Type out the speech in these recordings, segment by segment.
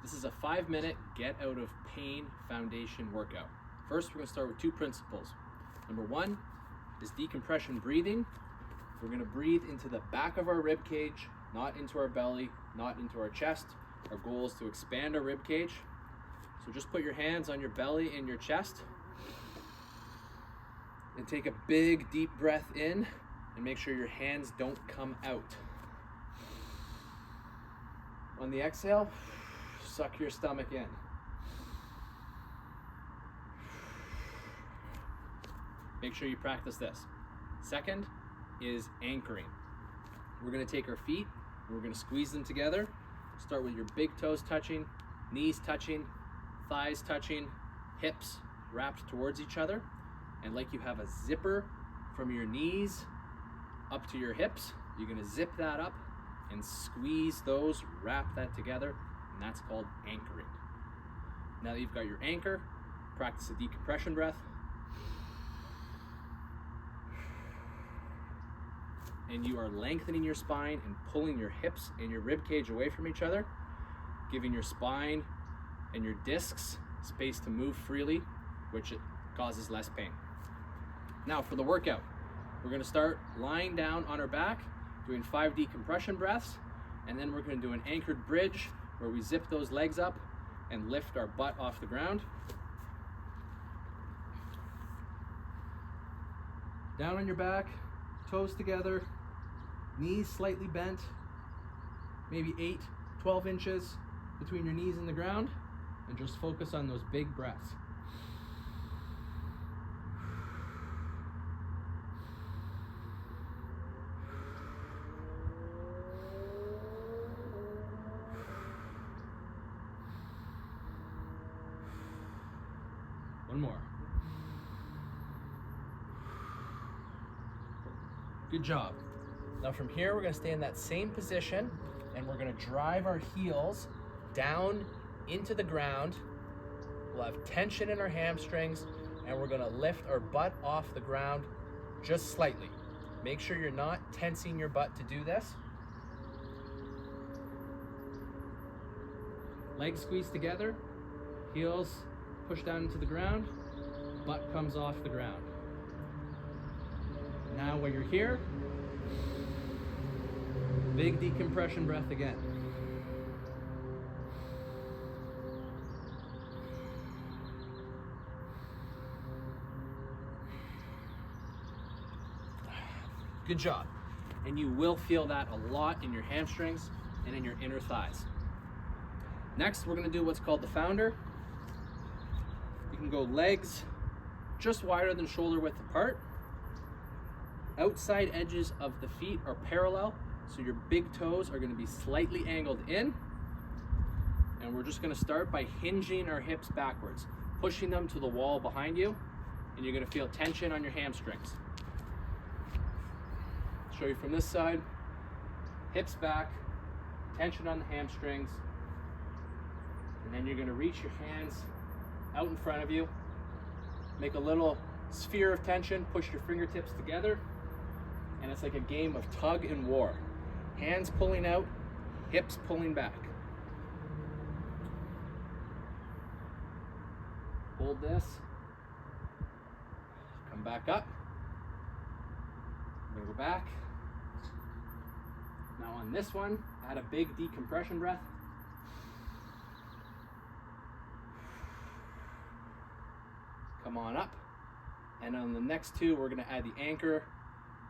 This is a 5-minute get out of pain foundation workout. First, we're gonna start with 2 principles. Number 1 is decompression breathing. We're gonna breathe into the back of our rib cage, not into our belly, not into our chest. Our goal is to expand our rib cage. So just put your hands on your belly and your chest and take a big deep breath in and make sure your hands don't come out. On the exhale, suck your stomach in. Make sure you practice this. Second is anchoring. We're gonna take our feet and we're gonna squeeze them together. Start with your big toes touching, knees touching, thighs touching, hips wrapped towards each other. And like you have a zipper from your knees up to your hips, you're gonna zip that up and squeeze those, wrap that together, and that's called anchoring. Now that you've got your anchor, practice a decompression breath. And you are lengthening your spine and pulling your hips and your rib cage away from each other, giving your spine and your discs space to move freely, which causes less pain. Now for the workout, we're gonna start lying down on our back, doing 5 decompression breaths, and then we're gonna do an anchored bridge where we zip those legs up and lift our butt off the ground. Down on your back, toes together, knees slightly bent, maybe 8, 12 inches between your knees and the ground, and just focus on those big breaths. One more. Good job. Now from here, we're gonna stay in that same position and we're gonna drive our heels down into the ground. We'll have tension in our hamstrings and we're gonna lift our butt off the ground just slightly. Make sure you're not tensing your butt to do this. Legs squeeze together, heels push down into the ground, butt comes off the ground. Now when you're here, big decompression breath again. Good job. And you will feel that a lot in your hamstrings and in your inner thighs. Next, we're gonna do what's called the founder. You can go legs just wider than shoulder width apart. Outside edges of the feet are parallel, so your big toes are gonna be slightly angled in. And we're just gonna start by hinging our hips backwards, pushing them to the wall behind you, and you're gonna feel tension on your hamstrings. Show you from this side, hips back, tension on the hamstrings, and then you're gonna reach your hands out in front of you, make a little sphere of tension, push your fingertips together, and it's like a game of tug and war. Hands pulling out, hips pulling back. Hold this, come back up, bring it back. Now on this one, add a big decompression breath. Come on up. And on the next 2, we're gonna add the anchor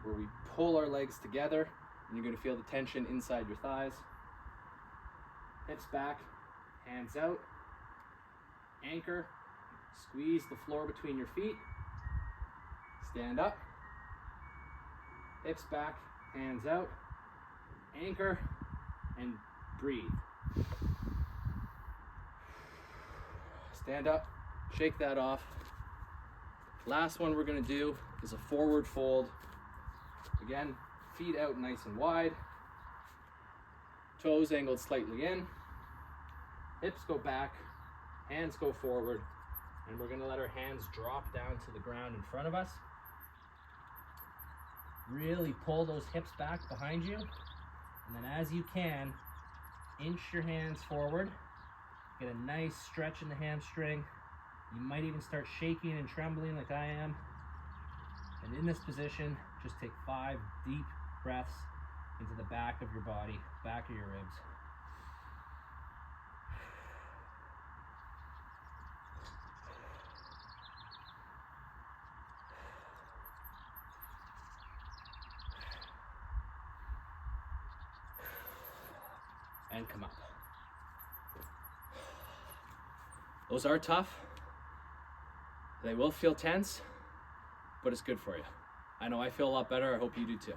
where we pull our legs together and you're gonna feel the tension inside your thighs. Hips back, hands out, anchor, squeeze the floor between your feet, stand up, hips back, hands out, anchor, and breathe. Stand up, shake that off. Last one we're gonna do is a forward fold. Again, feet out nice and wide, toes angled slightly in, hips go back, hands go forward, and we're gonna let our hands drop down to the ground in front of us. Really pull those hips back behind you, and then as you can, inch your hands forward Get a nice stretch in the hamstring. You might even start shaking and trembling like I am. And in this position, just take 5 deep breaths into the back of your body, back of your ribs. And come up. Those are tough. They will feel tense, but it's good for you. I know I feel a lot better. I hope you do too.